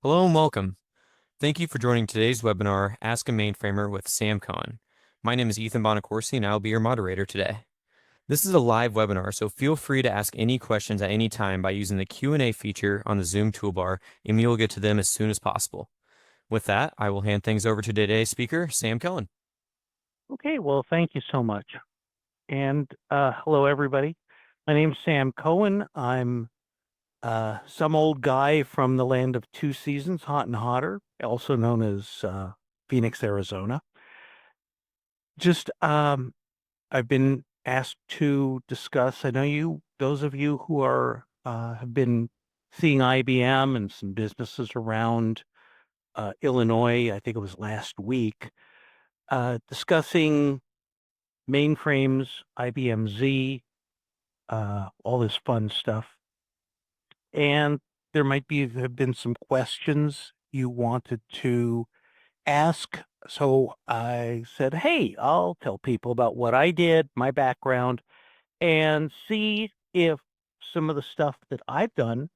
Hello and welcome. Thank you for joining today's webinar, Ask a Mainframer with Sam Cohen. My name is Ethan Bonacorsi and I'll be your moderator today. This is a live webinar, so feel free to ask any questions at any time by using the Q&A feature on the Zoom toolbar, and we will get to them as soon as possible. With that, I will hand things over to today's speaker, Sam Cohen. Okay, well, thank you so much. And hello, everybody. My name's Sam Cohen. I'm some old guy from the land of two seasons, hot and hotter, also known as Phoenix, Arizona. I've been asked to discuss. I know those of you who are have been seeing IBM and some businesses around Illinois. I think it was last week, discussing mainframes, IBM Z, all this fun stuff. And there might have been some questions you wanted to ask. So I said, hey, I'll tell people about what I did, my background, and see if some of the stuff that I've done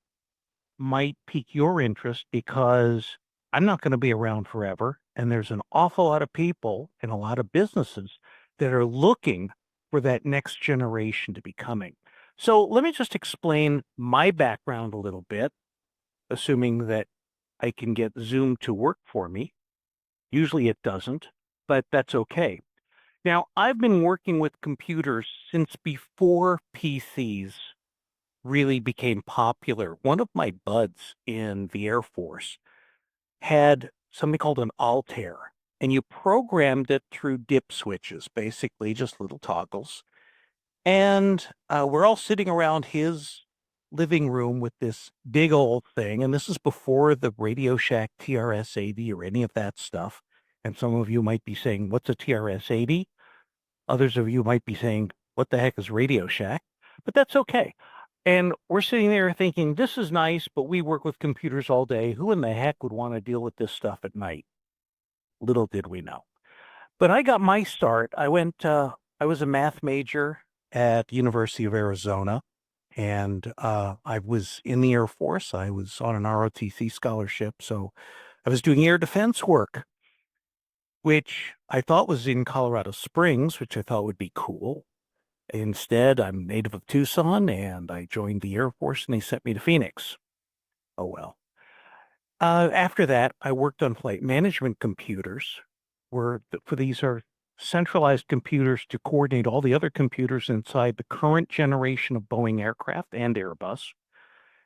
might pique your interest because I'm not going to be around forever. And there's an awful lot of people and a lot of businesses that are looking for that next generation to be coming. So let me just explain my background a little bit, assuming that I can get Zoom to work for me. Usually it doesn't, but that's okay. Now, I've been working with computers since before PCs really became popular. One of my buds in the Air Force had something called an Altair, and you programmed it through dip switches, basically just little toggles. And we're all sitting around his living room with this big old thing. And this is before the Radio Shack TRS-80 or any of that stuff. And some of you might be saying, what's a TRS-80? Others of you might be saying, what the heck is Radio Shack? But that's okay. And we're sitting there thinking, this is nice, but we work with computers all day. Who in the heck would want to deal with this stuff at night? Little did we know. But I got my start. I was a math major at the University of Arizona, and I was in the Air Force. I was on an ROTC scholarship, so I was doing air defense work, which I thought was in Colorado Springs, which I thought would be cool. Instead, I'm native of Tucson, and I joined the Air Force, and they sent me to Phoenix. Oh, well. After that, I worked on flight management computers, for these are centralized computers to coordinate all the other computers inside the current generation of Boeing aircraft and Airbus.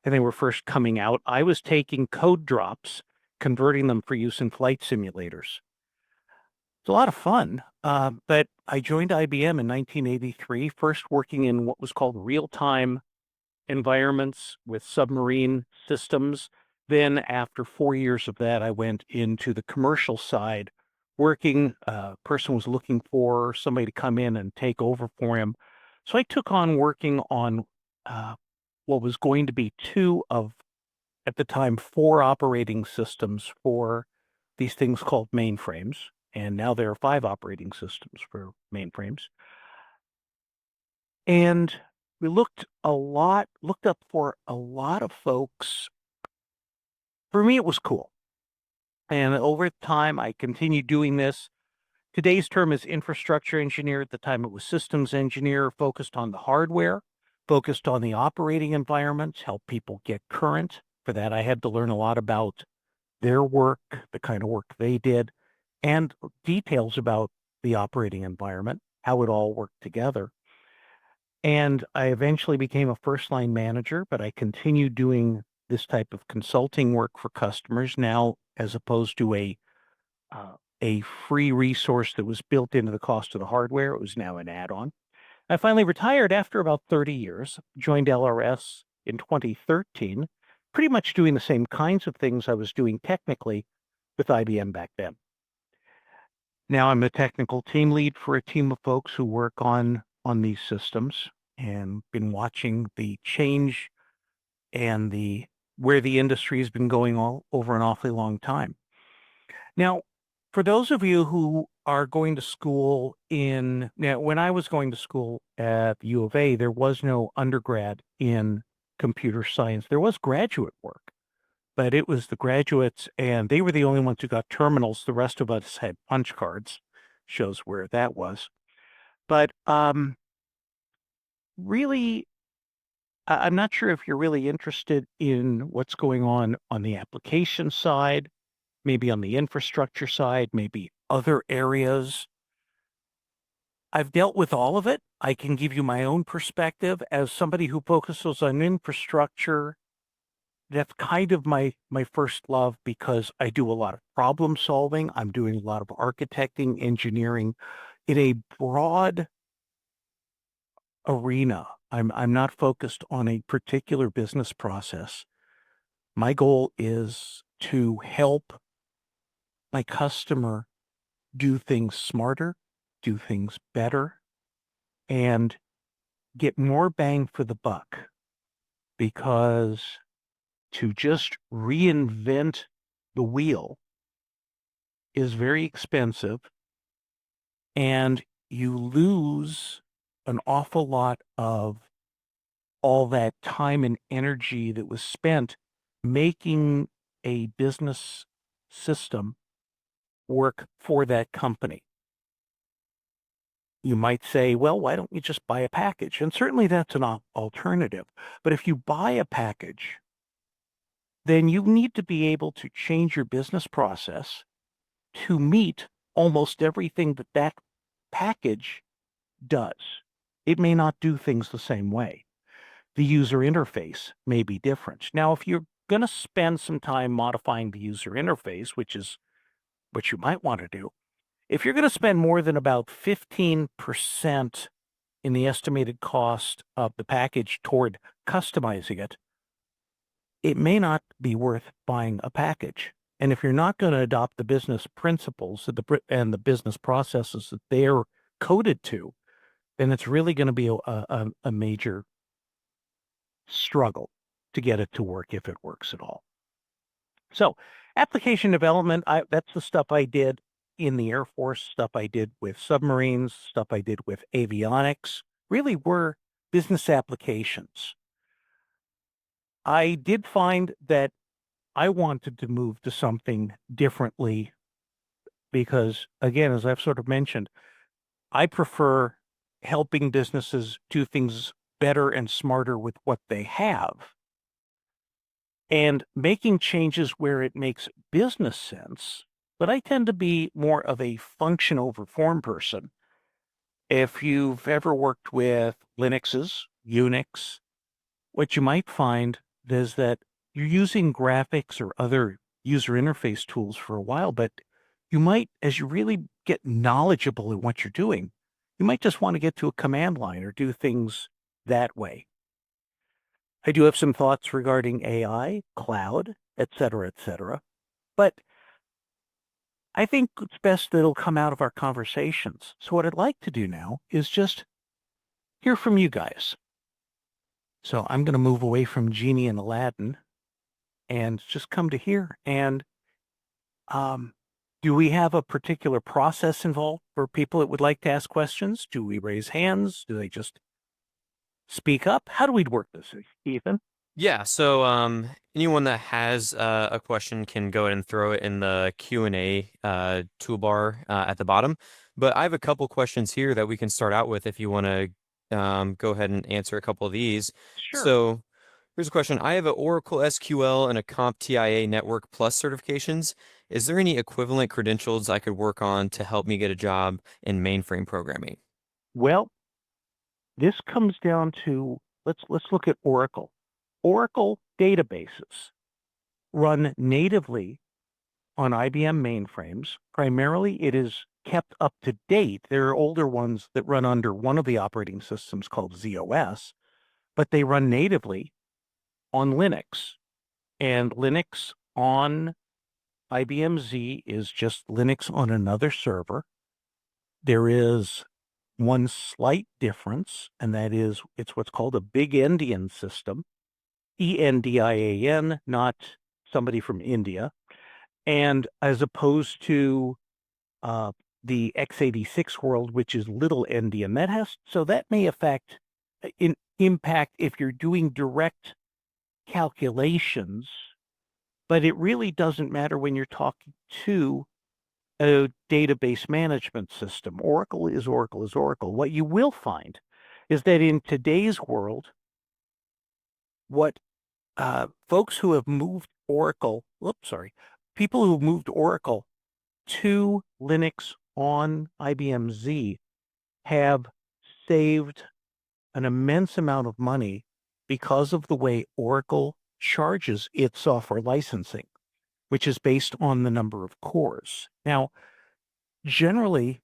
And they were first coming out. I was taking code drops, converting them for use in flight simulators. It's a lot of fun. But I joined IBM in 1983, first working in what was called real-time environments with submarine systems. Then after 4 years of that, I went into the commercial side, working. A person was looking for somebody to come in and take over for him. So I took on working on what was going to be two of, at the time, four operating systems for these things called mainframes. And now there are five operating systems for mainframes. And we looked up for a lot of folks. For me, it was cool. And over time, I continued doing this. Today's term is infrastructure engineer. At the time, it was systems engineer, focused on the hardware, focused on the operating environments, help people get current. For that, I had to learn a lot about their work, the kind of work they did, and details about the operating environment, how it all worked together. And I eventually became a first line manager, but I continued doing this type of consulting work for customers now, as opposed to a free resource that was built into the cost of the hardware. It was now an add-on. I finally retired after about 30 years, joined LRS in 2013, pretty much doing the same kinds of things I was doing technically with IBM back then. Now I'm a technical team lead for a team of folks who work on these systems, and been watching the change and where the industry has been going all over an awfully long time. Now, for those of you who are going to school when I was going to school at the U of A, there was no undergrad in computer science. There was graduate work, but it was the graduates, and they were the only ones who got terminals. The rest of us had punch cards. Shows where that was. But really, I'm not sure if you're really interested in what's going on the application side, maybe on the infrastructure side, maybe other areas. I've dealt with all of it. I can give you my own perspective as somebody who focuses on infrastructure. That's kind of my first love because I do a lot of problem solving. I'm doing a lot of architecting, engineering in a broad arena. I'm not focused on a particular business process. My goal is to help my customer do things smarter, do things better, and get more bang for the buck. Because to just reinvent the wheel is very expensive, and you lose an awful lot of all that time and energy that was spent making a business system work for that company. You might say, well, why don't you just buy a package? And certainly that's an alternative. But if you buy a package, then you need to be able to change your business process to meet almost everything that that package does. It may not do things the same way. The user interface may be different. Now, if you're going to spend some time modifying the user interface, which is what you might want to do, if you're going to spend more than about 15% in the estimated cost of the package toward customizing it, it may not be worth buying a package. And if you're not going to adopt the business principles and the business processes that they're coded to, then it's really going to be a major struggle to get it to work if it works at all. So application development, that's the stuff I did in the Air Force, stuff I did with submarines, stuff I did with avionics, really were business applications. I did find that I wanted to move to something differently because, again, as I've sort of mentioned, I prefer helping businesses do things better and smarter with what they have and making changes where it makes business sense. But I tend to be more of a function over form person. If you've ever worked with Linuxes, Unix, what you might find is that you're using graphics or other user interface tools for a while, but you might, as you really get knowledgeable in what you're doing, you might just want to get to a command line or do things that way. I do have some thoughts regarding AI, cloud, et cetera, but I think it's best that it'll come out of our conversations. So what I'd like to do now is just hear from you guys. So I'm going to move away from Genie and Aladdin and just come to here. And do we have a particular process involved for people that would like to ask questions? Do we raise hands? Do they just speak up? How do we work this, Ethan? Yeah, so anyone that has a question can go ahead and throw it in the Q&A toolbar at the bottom. But I have a couple questions here that we can start out with if you want to go ahead and answer a couple of these. Sure. So here's a question. I have an Oracle SQL and a CompTIA Network Plus certifications. Is there any equivalent credentials I could work on to help me get a job in mainframe programming? Well, this comes down to let's look at Oracle. Oracle databases run natively on IBM mainframes. Primarily, it is kept up to date. There are older ones that run under one of the operating systems called ZOS, but they run natively on Linux. And Linux on IBM Z is just Linux on another server. There is one slight difference, and that is it's what's called a big endian system, ENDIAN, not somebody from India. And as opposed to the x86 world, which is little endian, that may affect impact if you're doing direct calculations But it really doesn't matter when you're talking to a database management system. Oracle is Oracle is Oracle. What you will find is that in today's world, what folks who have moved Oracle, people who have moved Oracle to Linux on IBM Z have saved an immense amount of money because of the way Oracle charges its software licensing, which is based on the number of cores. Now, generally,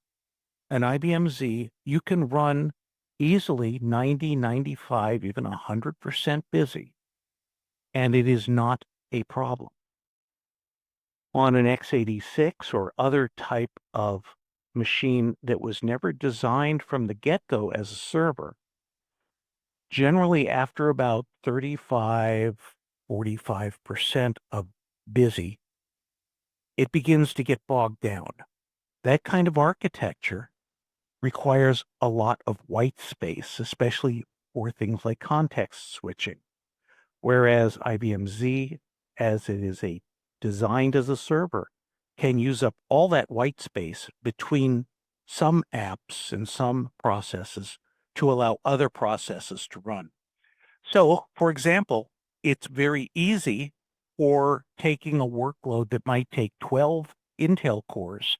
an IBM Z, you can run easily 90, 95, even 100% busy, and it is not a problem. On an x86 or other type of machine that was never designed from the get-go as a server, generally after about 35, 45% of busy, it begins to get bogged down. That kind of architecture requires a lot of white space, especially for things like context switching. Whereas IBM Z, as it is designed as a server, can use up all that white space between some apps and some processes to allow other processes to run. So, for example, it's very easy for taking a workload that might take 12 Intel cores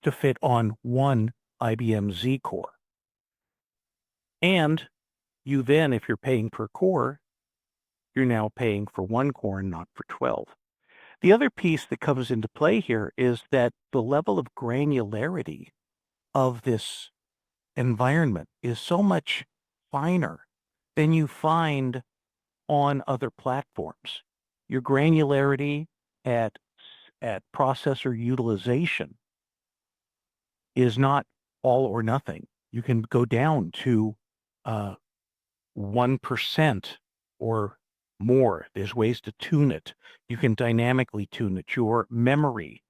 to fit on one IBM Z core. And you then, if you're paying per core, you're now paying for one core and not for 12. The other piece that comes into play here is that the level of granularity of this environment is so much finer than you find on other platforms. Your granularity at processor utilization is not all or nothing. You can go down to 1% or more. There's ways to tune it. You can dynamically tune it. Your memory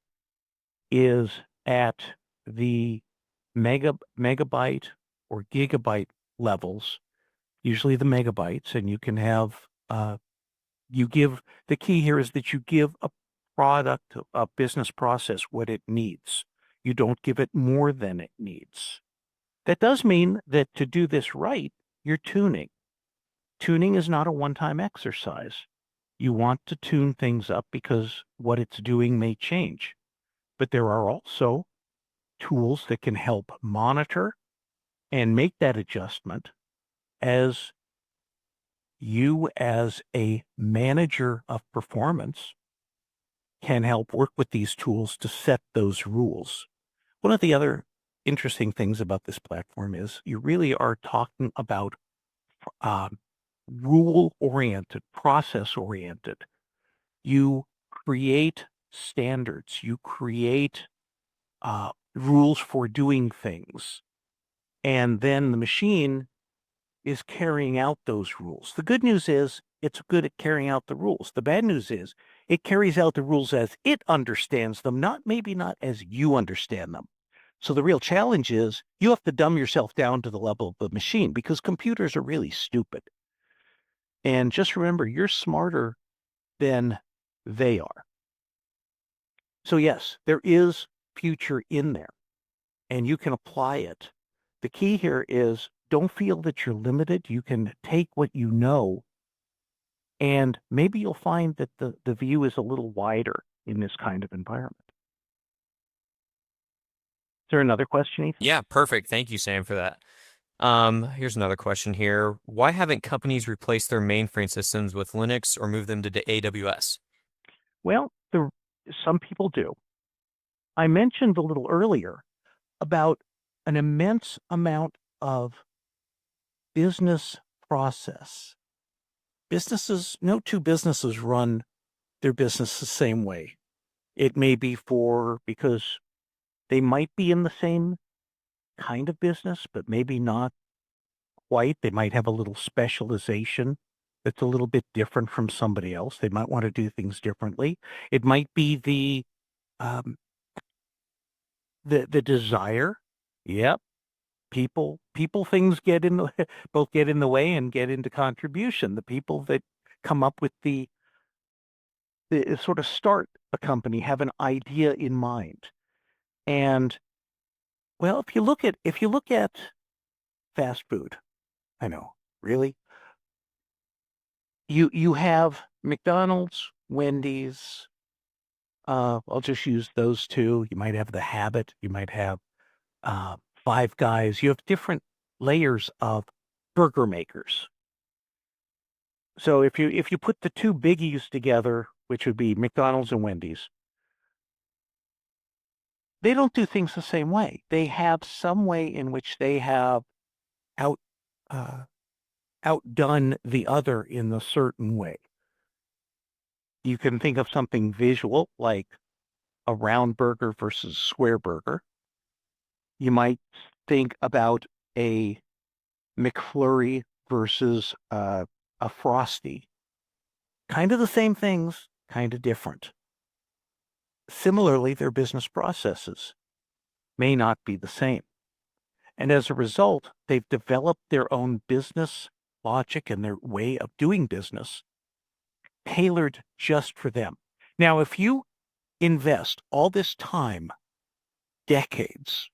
is at the megabyte or gigabyte levels, usually the megabytes, and you can have the key here is that you give a product, a business process, what it needs. You don't give it more than it needs. That does mean that to do this right, you're tuning. Tuning is not a one-time exercise. You want to tune things up because what it's doing may change. But there are also tools that can help monitor and make that adjustment as you, as a manager of performance, can help work with these tools to set those rules. One of the other interesting things about this platform is you really are talking about rule-oriented, process-oriented. You create standards. You create rules for doing things. And then the machine is carrying out those rules. The good news is it's good at carrying out the rules. The bad news is it carries out the rules as it understands them, maybe not as you understand them. So the real challenge is you have to dumb yourself down to the level of the machine because computers are really stupid. And just remember, you're smarter than they are. So yes, there is future in there and you can apply it. The key here is don't feel that you're limited. You can take what you know and maybe you'll find that the view is a little wider in this kind of environment. Is there another question, Ethan? Yeah, perfect. Thank you, Sam, for that. Here's another question here. Why haven't companies replaced their mainframe systems with Linux or moved them to AWS? Well, some people do. I mentioned a little earlier about an immense amount of business process. No two businesses run their business the same way. It may be because they might be in the same kind of business, but maybe not quite. They might have a little specialization that's a little bit different from somebody else. They might want to do things differently. It might be um, the desire. Yep. People things get in the both get in the way and get into contribution. The people that come up with the sort of start a company, have an idea in mind. And well, if you look at fast food, I know, really, you have McDonald's, Wendy's. I'll just use those two. You might have The Habit. You might have uh, Five Guys. You have different layers of burger makers. So if you put the two biggies together, which would be McDonald's and Wendy's, they don't do things the same way. They have some way in which they have out uh, outdone the other in a certain way. You can think of something visual like a round burger versus square burger. You might think about a McFlurry versus a Frosty. Kind of the same things, kind of different. Similarly, their business processes may not be the same. And as a result, they've developed their own business logic and their way of doing business tailored just for them. Now, if you invest all this time, decades,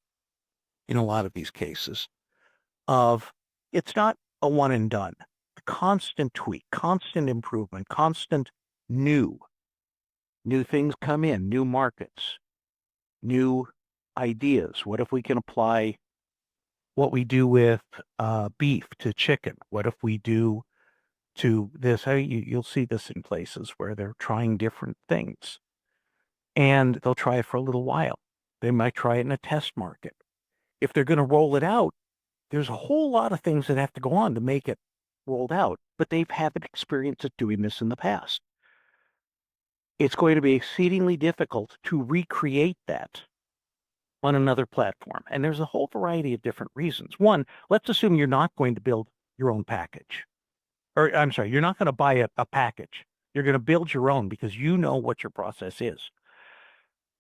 in a lot of these cases, of it's not a one and done, constant tweak, constant improvement, constant new, new things come in, new markets, new ideas. What if we can apply what we do with beef to chicken? What if we do to this? You'll see this in places where they're trying different things, and they'll try it for a little while. They might try it in a test market. If they're going to roll it out, there's a whole lot of things that have to go on to make it rolled out, but they've had experience at doing this in the past. It's going to be exceedingly difficult to recreate that on another platform. And there's a whole variety of different reasons. One, let's assume you're not going to build your own package. Or I'm sorry, you're not going to buy a package. You're going to build your own because you know what your process is.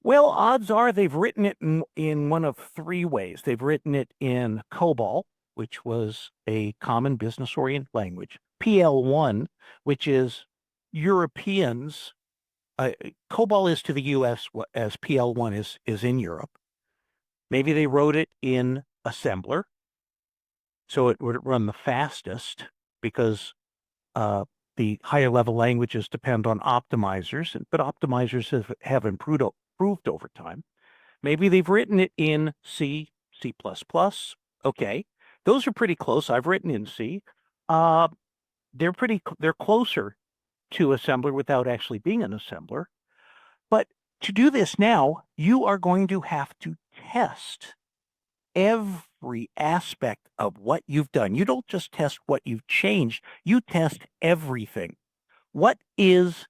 Well, odds are they've written it in one of three ways. They've written it in COBOL, which was a common business-oriented language, PL1, which is Europeans. COBOL is to the US as PL1 is in Europe. Maybe they wrote it in assembler, so it would run the fastest because the higher level languages depend on optimizers, but optimizers have improved over time. Maybe they've written it in C, C++. Okay, those are pretty close. I've written in C. Uh, they're closer to assembler without actually being an assembler. But to do this now, you are going to have to test every aspect of what you've done. You don't just test what you've changed, you test everything. What is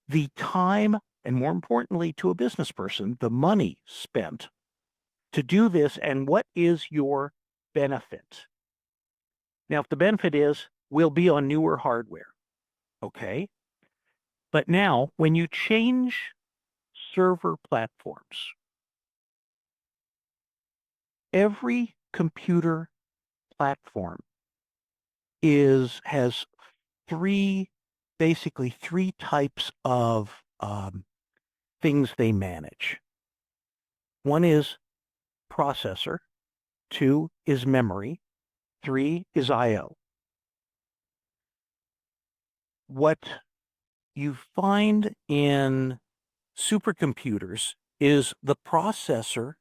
the time, and more importantly to a business person, the money spent to do this, and what is your benefit? Now, if the benefit is we'll be on newer hardware, okay. But now, when you change server platforms, every computer platform has basically three types of things they manage. One is processor, two is memory, three is I/O. What you find in supercomputers is the processor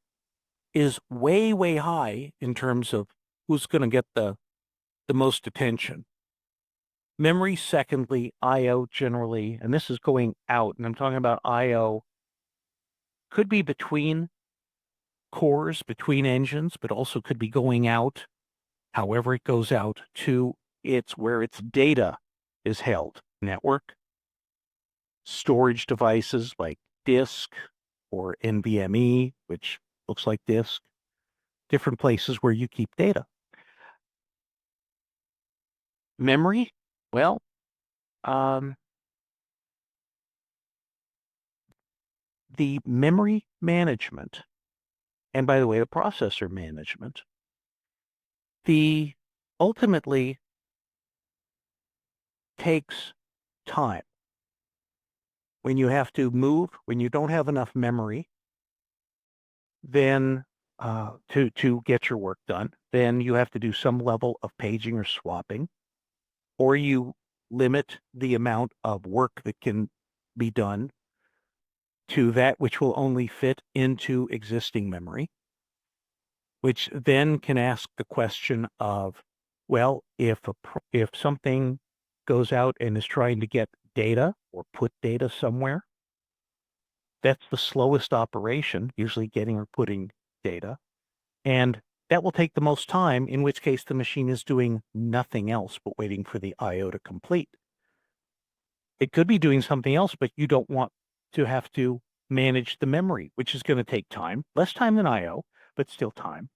is way, way high in terms of who's going to get the most attention. Memory, secondly, I/O generally, and this is going out, and I'm talking about I/O, could be between cores, between engines, but also could be going out, however it goes out, to where its data is held. Network, storage devices like disk or NVMe, which looks like disk, different places where you keep data. Memory, well, the memory management, and by the way, the processor management, the ultimately takes time. When you have to move, when you don't have enough memory, then to get your work done, then you have to do some level of paging or swapping, or you limit the amount of work that can be done to that which will only fit into existing memory, which then can ask the question of, well, if something goes out and is trying to get data or put data somewhere, that's the slowest operation, usually getting or putting data. And that will take the most time, in which case the machine is doing nothing else but waiting for the I/O to complete. It could be doing something else, but you don't want to have to manage the memory, which is going to take time, less time than I/O, but still time.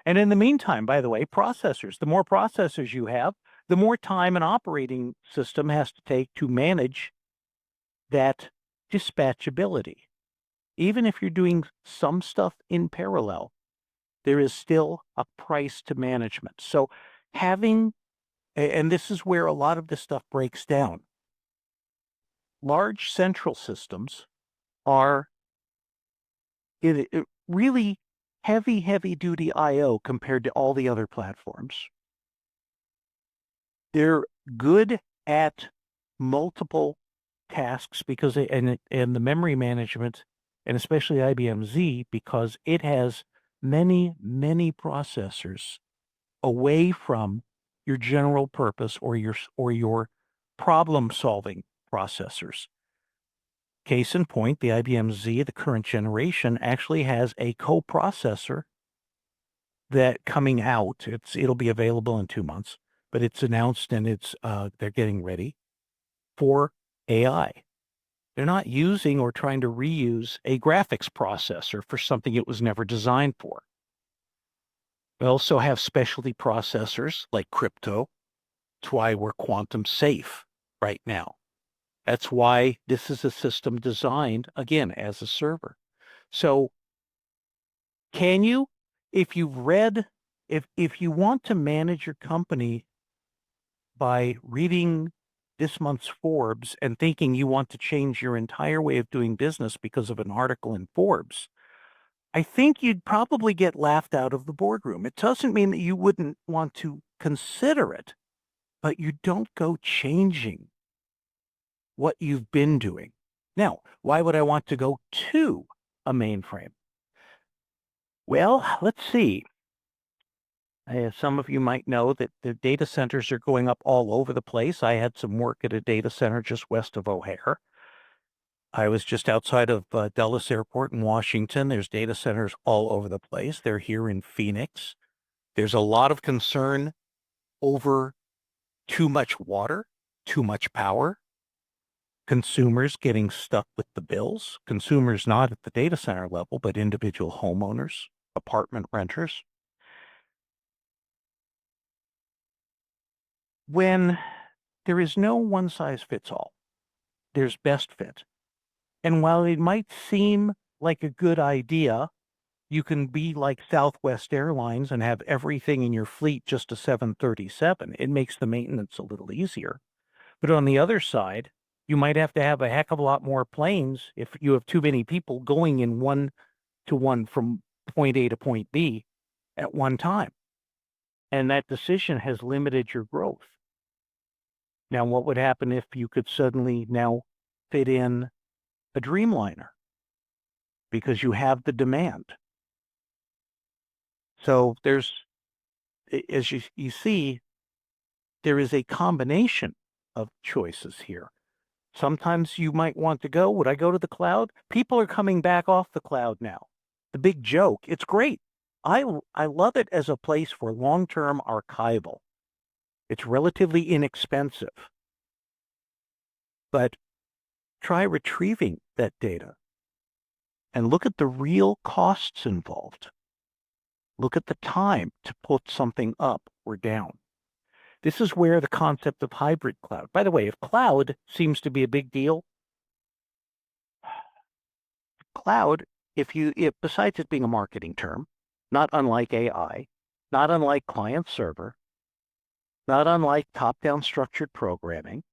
And in the meantime, by the way, processors, the more processors you have, the more time an operating system has to take to manage that dispatchability. Even if you're doing some stuff in parallel, there is still a price to management. So having, and this is where a lot of this stuff breaks down, large central systems are really heavy duty I/O compared to all the other platforms. They're good at multiple tasks because and the memory management, and especially IBM Z, because it has many processors away from your general purpose or your problem solving processors. Case in point, the IBM Z, the current generation, actually has a coprocessor that coming out. It'll be available in 2 months, but it's announced and they're getting ready for AI. They're not using or trying to reuse a graphics processor for something it was never designed for. We also have specialty processors like crypto. That's why we're quantum safe right now. That's why this is a system designed, again, as a server. So can you, if you've read, if you want to manage your company by reading this month's Forbes and thinking you want to change your entire way of doing business because of an article in Forbes, I think you'd probably get laughed out of the boardroom. It doesn't mean that you wouldn't want to consider it, but you don't go changing what you've been doing. Now, why would I want to go to a mainframe? Well, let's see. Some of you might know that the data centers are going up all over the place. I had some work at a data center just west of O'Hare. I was just outside of Dulles Airport in Washington. There's data centers all over the place. They're here in Phoenix. There's a lot of concern over too much water, too much power, consumers getting stuck with the bills, consumers not at the data center level, but individual homeowners, apartment renters. When there is no one size fits all, there's best fit. And while it might seem like a good idea, you can be like Southwest Airlines and have everything in your fleet just a 737. It makes the maintenance a little easier. But on the other side, you might have to have a heck of a lot more planes if you have too many people going in one-to-one from point A to point B at one time. And that decision has limited your growth. Now, what would happen if you could suddenly now fit in a Dreamliner because you have the demand? So there's, as you see, there is a combination of choices here. Sometimes you might want to go, would I go to the cloud? People are coming back off the cloud now. The big joke, it's great. I love it as a place for long-term archival. It's relatively inexpensive. But try retrieving that data and look at the real costs involved. Look at the time to put something up or down. This is where the concept of hybrid cloud. By the way, if cloud seems to be a big deal, cloud, if besides it being a marketing term, not unlike AI, not unlike client server, not unlike top-down structured programming,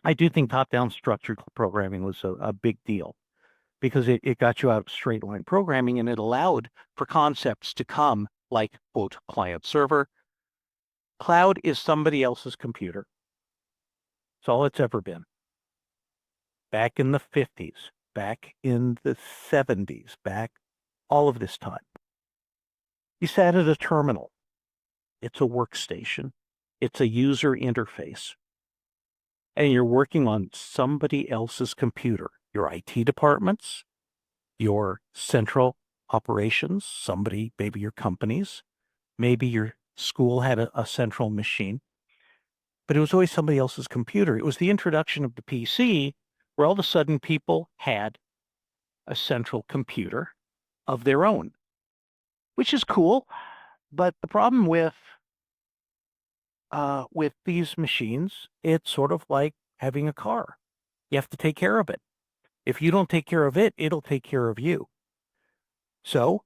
I do think top-down structured programming was a big deal because it got you out of straight line programming and it allowed for concepts to come like, quote, client server. Cloud is somebody else's computer. It's all it's ever been. Back in the 50s, back in the 70s, back all of this time. You sat at a terminal. It's a workstation. It's a user interface. And you're working on somebody else's computer, your IT departments, your central operations, somebody, maybe your companies, maybe your school had a central machine, but it was always somebody else's computer. It was the introduction of the PC where all of a sudden people had a central computer of their own, which is cool. But the problem with these machines, it's sort of like having a car. You have to take care of it. If you don't take care of it, it'll take care of you. So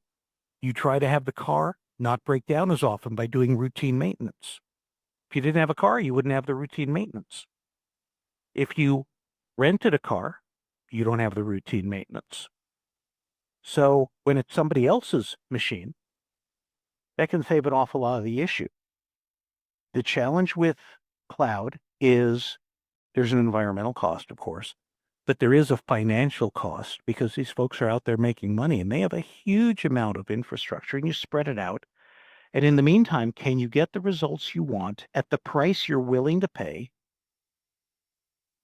you try to have the car not break down as often by doing routine maintenance. If you didn't have a car, you wouldn't have the routine maintenance. If you rented a car, you don't have the routine maintenance. So when it's somebody else's machine, that can save an awful lot of the issue. The challenge with cloud is there's an environmental cost, of course, but there is a financial cost because these folks are out there making money and they have a huge amount of infrastructure and you spread it out. And in the meantime, can you get the results you want at the price you're willing to pay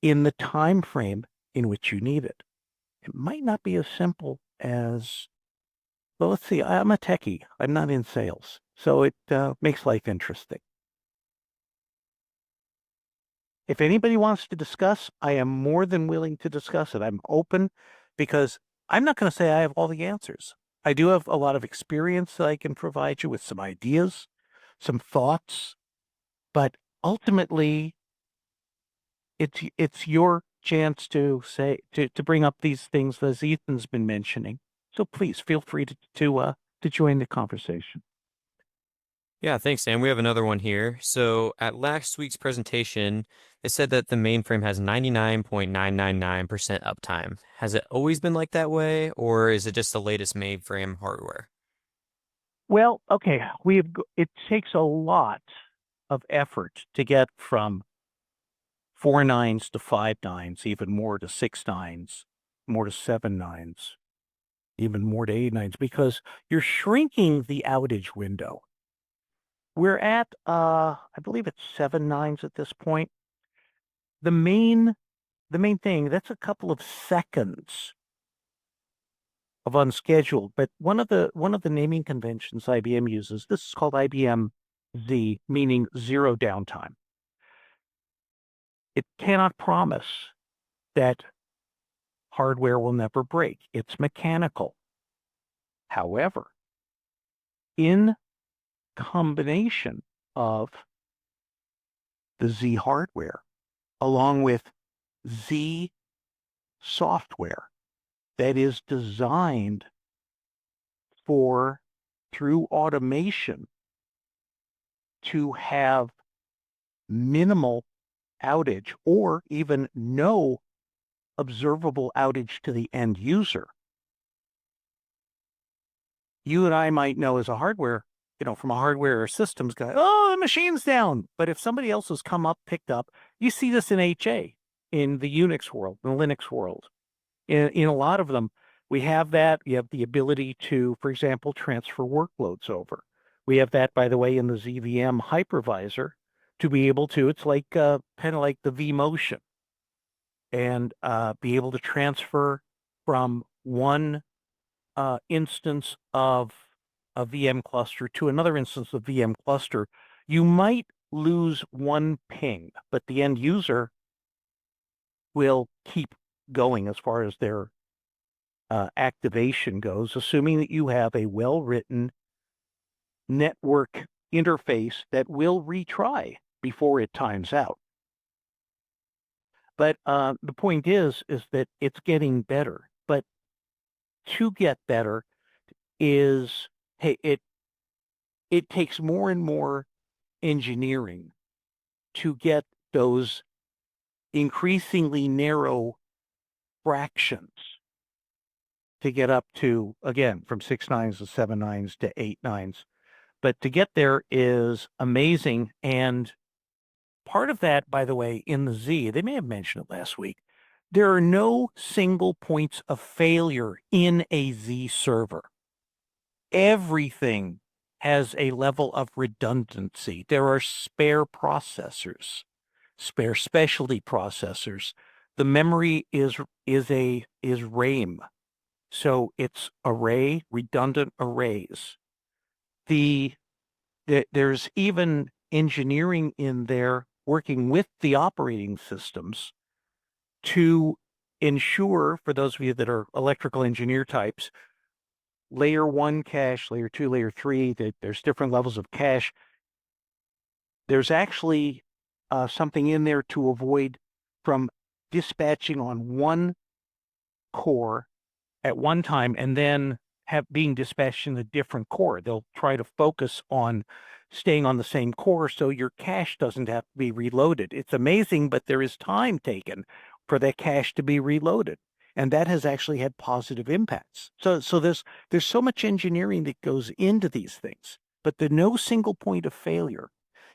in the time frame in which you need it? It might not be as simple as, well, let's see, I'm a techie. I'm not in sales. So it makes life interesting. If anybody wants to discuss, I am more than willing to discuss it. I'm open because I'm not going to say I have all the answers. I do have a lot of experience that I can provide you with some ideas, some thoughts, but ultimately it's your chance to say to bring up these things as Ethan's been mentioning. So please feel free to join the conversation. Yeah, thanks, Sam. We have another one here. So at last week's presentation, it said that the mainframe has 99.999% uptime. Has it always been like that way, or is it just the latest mainframe hardware? Well, okay, it takes a lot of effort to get from 4 nines to 5 nines, even more to 6 nines, more to 7 nines, even more to 8 nines, because you're shrinking the outage window. We're at, I believe it's 7 nines at this point. The main thing, that's a couple of seconds of unscheduled, but one of the naming conventions IBM uses, this is called IBM Z, meaning zero downtime. It cannot promise that hardware will never break. It's mechanical. However, in combination of the Z hardware along with Z software that is designed for, through automation, to have minimal outage or even no observable outage to the end user. You and I might know as a hardware, from a hardware or systems guy, oh, the machine's down. But if somebody else has come up, picked up, you see this in HA, in the Unix world, in the Linux world. In a lot of them, we have that. You have the ability to, for example, transfer workloads over. We have that, by the way, in the ZVM hypervisor to be able to, it's like kind of like the vMotion, and be able to transfer from one instance of a VM cluster to another instance of VM cluster. You might lose one ping, but the end user will keep going as far as their activation goes, assuming that you have a well-written network interface that will retry before it times out. But the point is that it's getting better. But to get better is, hey, it takes more and more engineering to get those increasingly narrow fractions to get up to, again, from 6 nines to 7 nines to 8 nines. But to get there is amazing. And part of that, by the way, in the Z, they may have mentioned it last week, there are no single points of failure in a Z server. Everything has a level of redundancy. There are spare processors, spare specialty processors. The memory is RAM. So it's redundant arrays. There's even engineering in there working with the operating systems to ensure, for those of you that are electrical engineer types, layer 1 cache, layer 2, layer 3, there's different levels of cache. There's actually something in there to avoid from dispatching on one core at one time and then being dispatched in a different core. They'll try to focus on staying on the same core so your cache doesn't have to be reloaded. It's amazing, but there is time taken for that cache to be reloaded. And that has actually had positive impacts. So there's so much engineering that goes into these things, but there's no single point of failure.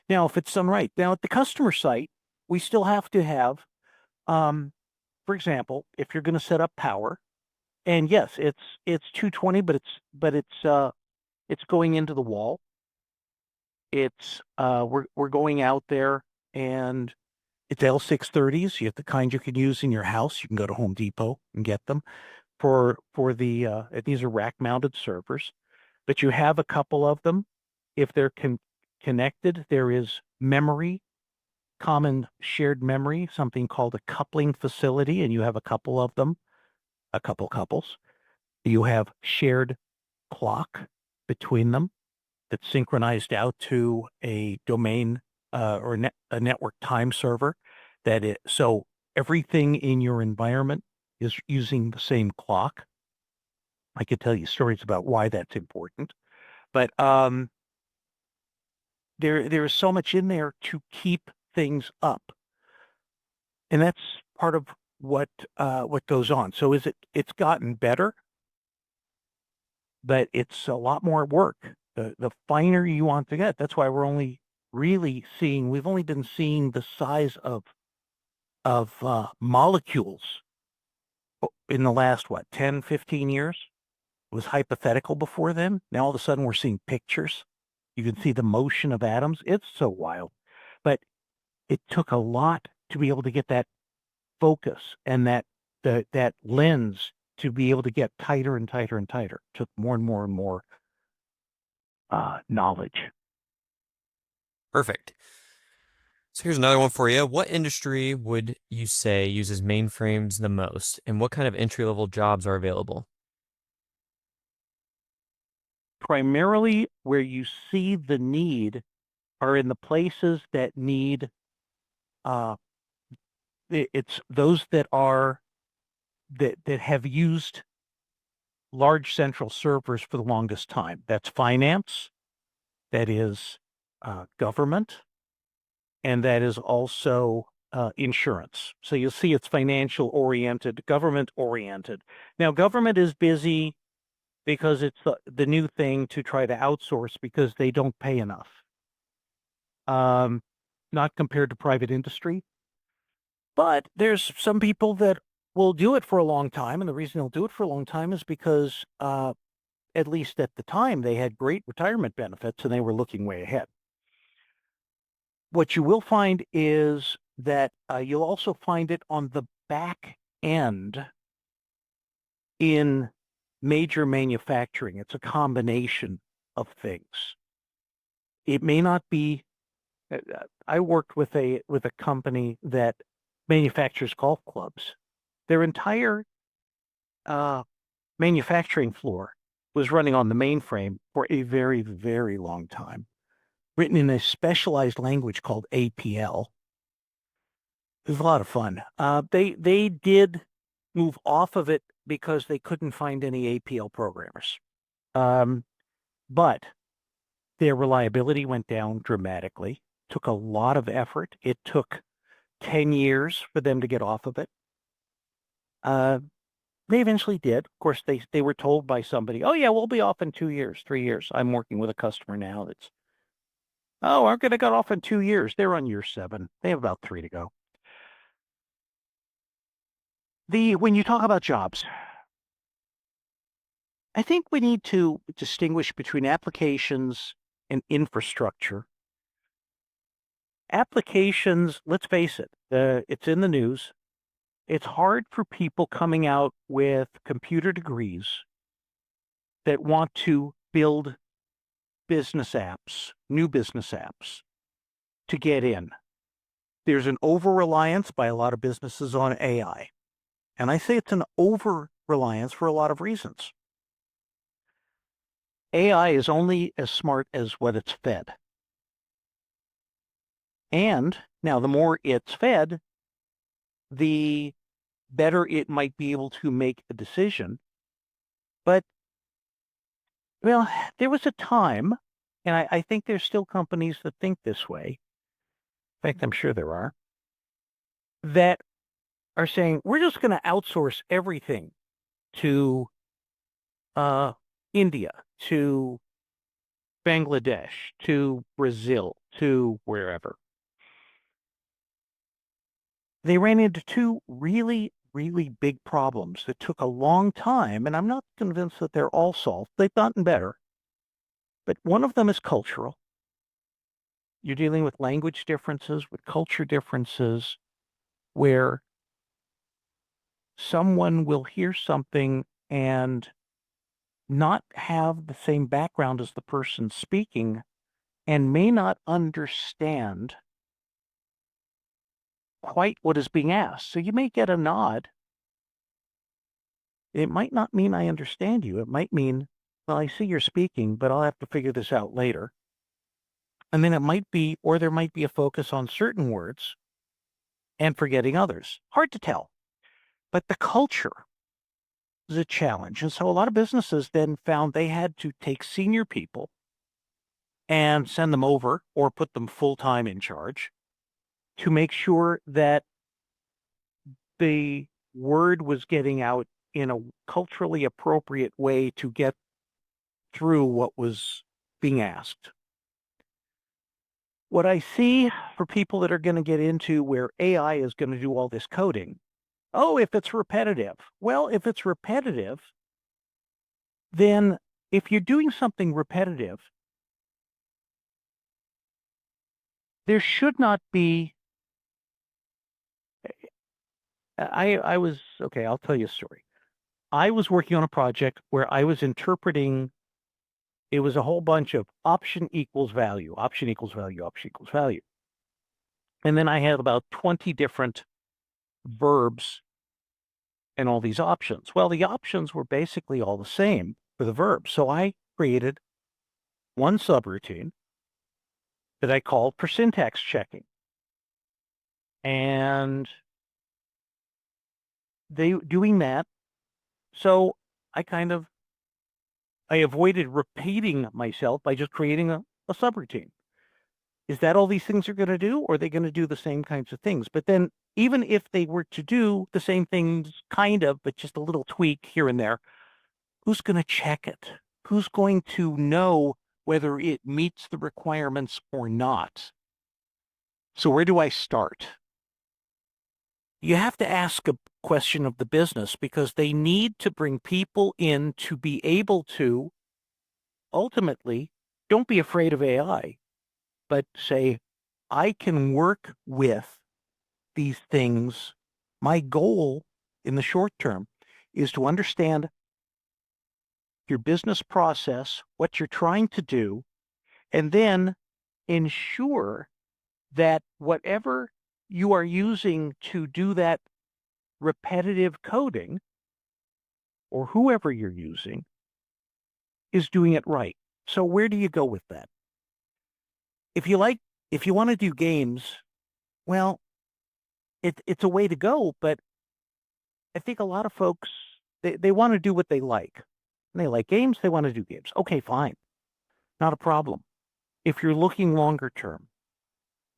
Now, if it's done right. Now, at the customer site, we still have to have, for example, if you're going to set up power, and yes, it's 220, but it's going into the wall. It's we're going out there, and it's L630s. You have the kind you can use in your house. You can go to Home Depot and get them for the these are rack mounted servers, but you have a couple of them. If they're connected, there is memory, common shared memory, something called a coupling facility, and you have a couple of them, a couple couples. You have shared clock between them that's synchronized out to a domain or a network time server so everything in your environment is using the same clock. I could tell you stories about why that's important, but there's so much in there to keep things up, and that's part of what goes on. So it's gotten better, but it's a lot more work. The finer you want to get, that's why we're only really seeing, we've only been seeing the size of molecules in the last, 10, 15 years? It was hypothetical before then. Now all of a sudden we're seeing pictures. You can see the motion of atoms. It's so wild. But it took a lot to be able to get that focus and that lens to be able to get tighter and tighter and tighter. It took more and more and more knowledge. Perfect. So here's another one for you. What industry would you say uses mainframes the most, and what kind of entry-level jobs are available? Primarily where you see the need are in the places that need uh it's those that are that have used large central servers for the longest time. That's finance, that is government, and that is also insurance. So you'll see it's financial oriented, government oriented. Now, government is busy because it's the new thing to try to outsource because they don't pay enough. Not compared to private industry, but there's some people that will do it for a long time, and the reason they'll do it for a long time is because at least at the time they had great retirement benefits and they were looking way ahead. What you will find is that you'll also find it on the back end in major manufacturing. It's a combination of things. It may not be. I worked with a company that manufactures golf clubs. Their entire manufacturing floor was running on the mainframe for a very, very long time, written in a specialized language called APL. It was a lot of fun. They did move off of it because they couldn't find any APL programmers. But their reliability went down dramatically. Took a lot of effort. It took 10 years for them to get off of it. They eventually did. Of course, they were told by somebody, "Oh yeah, we'll be off in 2 years, 3 years." I'm working with a customer now that's, "Oh, I'm gonna get off in 2 years." They're on year 7. They have about 3 to go. When you talk about jobs, I think we need to distinguish between applications and infrastructure. Applications, let's face it, it's in the news. It's hard for people coming out with computer degrees that want to build business apps, new business apps, to get in. There's an over-reliance by a lot of businesses on AI. And I say it's an over-reliance for a lot of reasons. AI is only as smart as what it's fed. And now the more it's fed, the better it might be able to make a decision. But, well, there was a time, and I think there's still companies that think this way. In fact, I'm sure there are, that are saying, we're just going to outsource everything to India, to Bangladesh, to Brazil, to wherever. They ran into two really, really big problems that took a long time, and I'm not convinced that they're all solved. They've gotten better, but one of them is cultural. You're dealing with language differences, with culture differences, where someone will hear something and not have the same background as the person speaking and may not understand quite what is being asked. So you may get a nod. It might not mean I understand you. It might mean, well, I see you're speaking, but I'll have to figure this out later. And then it might be, or there might be a focus on certain words and forgetting others. Hard to tell. But the culture is a challenge. And so a lot of businesses then found they had to take senior people and send them over or put them full-time in charge to make sure that the word was getting out in a culturally appropriate way to get through what was being asked. What I see for people that are going to get into where AI is going to do all this coding, oh, if it's repetitive. Well, if it's repetitive, then if you're doing something repetitive, there should not be. I was, okay, I'll tell you a story. I was working on a project where I was interpreting, it was a whole bunch of option equals value, option equals value, option equals value. And then I had about 20 different verbs and all these options. Well, the options were basically all the same for the verbs. So I created one subroutine that I called for syntax checking. And they doing that. So I avoided repeating myself by just creating a subroutine. Is that all these things are going to do, or are they going to do the same kinds of things? But then even if they were to do the same things, kind of, but just a little tweak here and there, who's going to check it? Who's going to know whether it meets the requirements or not? So where do I start? You have to ask a question of the business because they need to bring people in to be able to ultimately, don't be afraid of AI, but say, I can work with these things. My goal in the short term is to understand your business process, what you're trying to do, and then ensure that whatever you are using to do that repetitive coding, or whoever you're using, is doing it right. So where do you go with that? If you want to do games, well, it's a way to go, but I think a lot of folks, they want to do what they like. And they like games, they want to do games. Okay, fine. Not a problem. If you're looking longer term,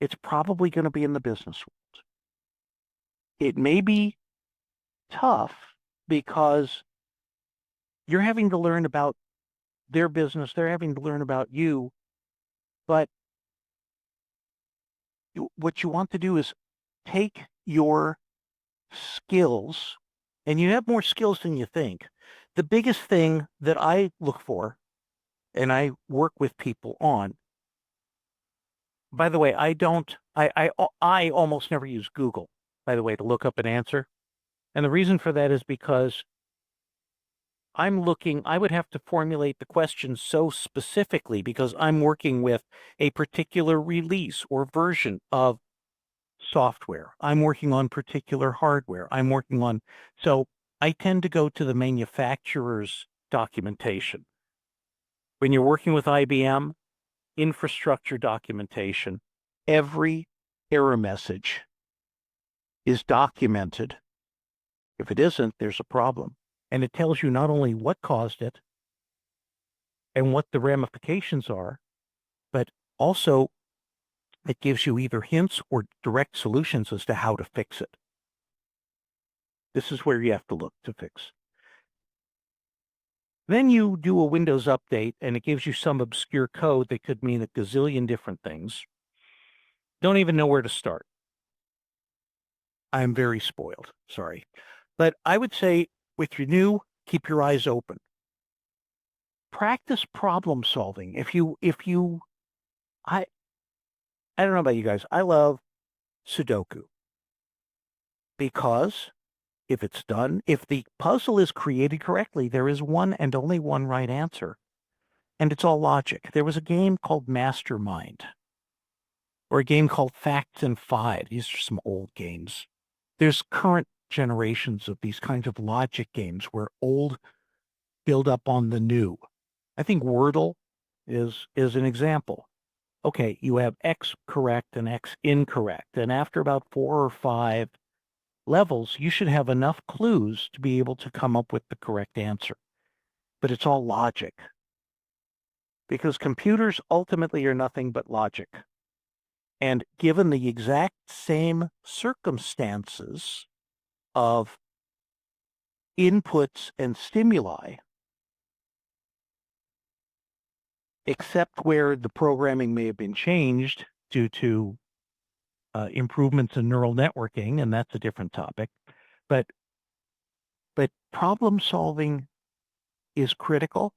it's probably going to be in the business world. It may be tough because you're having to learn about their business, they're having to learn about you, but what you want to do is take your skills, and you have more skills than you think. The biggest thing that I look for and I work with people on, by the way, I almost never use Google, by the way, to look up an answer. And the reason for that is because I would have to formulate the question so specifically because I'm working with a particular release or version of software. I'm working on particular hardware. So I tend to go to the manufacturer's documentation. When you're working with IBM, infrastructure documentation, every error message is documented. If it isn't, there's a problem. And it tells you not only what caused it and what the ramifications are, but also it gives you either hints or direct solutions as to how to fix it. This is where you have to look to fix. Then you do a Windows update and it gives you some obscure code that could mean a gazillion different things. Don't even know where to start. I'm very spoiled, sorry. But I would say with your new, keep your eyes open. Practice problem solving. I I don't know about you guys. I love Sudoku because if the puzzle is created correctly, there is one and only one right answer. And it's all logic. There was a game called Mastermind or a game called Facts and Five. These are some old games. There's current generations of these kinds of logic games where old build up on the new. I think Wordle is an example. Okay, you have X correct and X incorrect. And after about 4 or 5 levels, you should have enough clues to be able to come up with the correct answer. But it's all logic because computers ultimately are nothing but logic. And given the exact same circumstances of inputs and stimuli, except where the programming may have been changed due to improvements in neural networking, and that's a different topic. But problem solving is critical.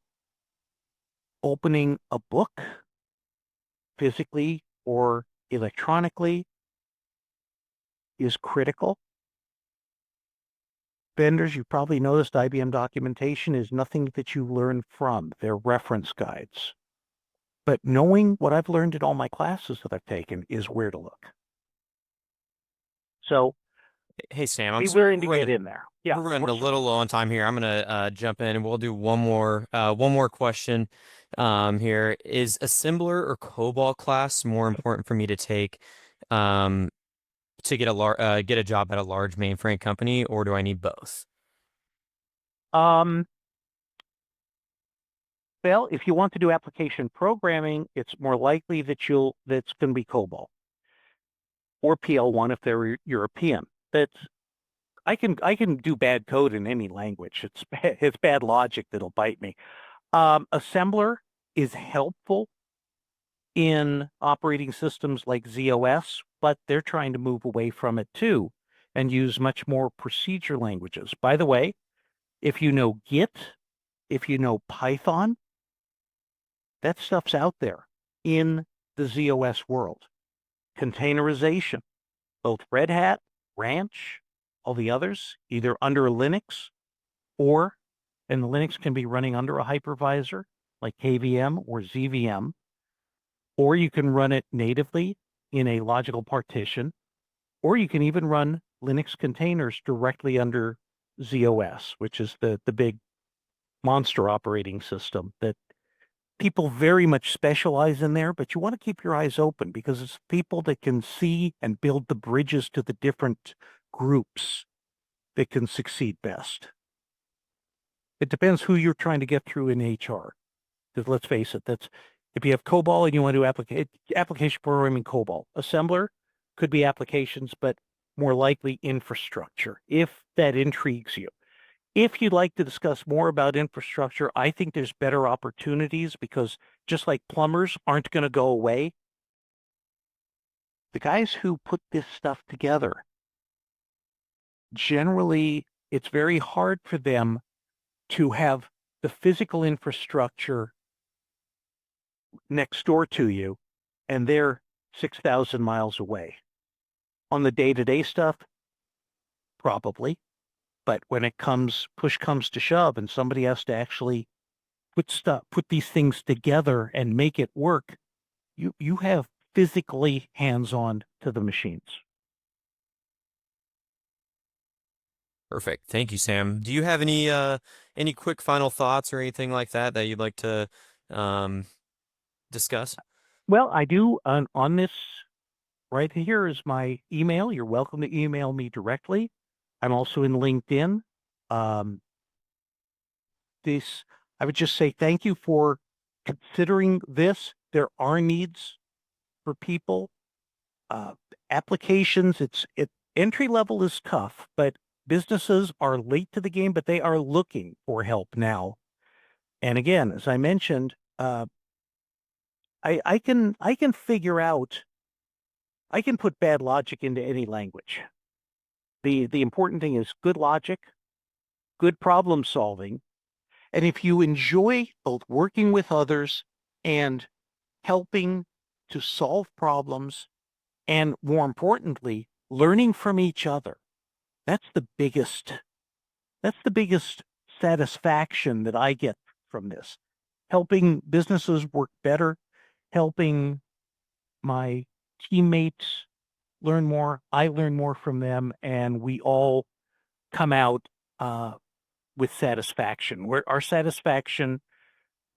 Opening a book physically or electronically is critical. Vendors, you've probably noticed IBM documentation is nothing that you learn from. They're reference guides. But knowing what I've learned in all my classes that I've taken is where to look. So Hey, Sam, be willing to get in there. Yeah. we're running a little low on time here. I'm gonna jump in and we'll do one more question here. Is assembler or COBOL class more important for me to take um, to get a job at a large mainframe company, or do I need both? Um, well, if you want to do application programming, it's more likely that's going to be COBOL or PL1 if they're European. That's I can do bad code in any language. It's bad logic that'll bite me. Assembler is helpful in operating systems like ZOS, but they're trying to move away from it too and use much more procedure languages. By the way, if you know Git, if you know Python, that stuff's out there in the ZOS world. Containerization, both Red Hat, Ranch, all the others, either under Linux or, and the Linux can be running under a hypervisor like KVM or ZVM, or you can run it natively in a logical partition, or you can even run Linux containers directly under ZOS, which is the big monster operating system that people very much specialize in there, but you want to keep your eyes open because it's people that can see and build the bridges to the different groups that can succeed best. It depends who you're trying to get through in HR. Because let's face it, that's if you have COBOL and you want to do application programming COBOL. Assembler could be applications, but more likely infrastructure, if that intrigues you. If you'd like to discuss more about infrastructure, I think there's better opportunities because just like plumbers aren't going to go away, the guys who put this stuff together, generally, it's very hard for them to have the physical infrastructure next door to you, and they're 6,000 miles away. On the day-to-day stuff, probably. But when push comes to shove, and somebody has to actually put these things together and make it work, you have physically hands-on to the machines. Perfect. Thank you, Sam. Do you have any quick final thoughts or anything like that that you'd like to um, discuss? Well, I do on this right here is my email. You're welcome to email me directly. I'm also in LinkedIn. Um, this I would just say thank you for considering this. There are needs for people. Uh, Applications, entry level is tough, but businesses are late to the game, but they are looking for help now. And again, as I mentioned, I can figure out I can put bad logic into any language. The important thing is good logic, good problem solving, and if you enjoy both working with others and helping to solve problems, and more importantly, learning from each other, that's the biggest that's the biggest satisfaction that I get from this. Helping businesses work better, helping my teammates learn more, I learn more from them, and we all come out uh, with satisfaction. Where our satisfaction,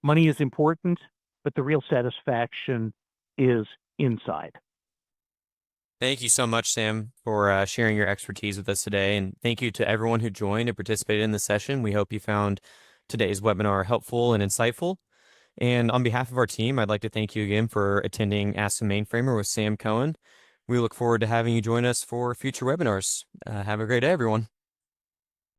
money is important, but the real satisfaction is inside. Thank you so much, Sam, for sharing your expertise with us today. And thank you to everyone who joined and participated in the session. We hope you found today's webinar helpful and insightful. And on behalf of our team, I'd like to thank you again for attending Ask a Mainframer with Sam Cohen. We look forward to having you join us for future webinars. Have a great day, everyone.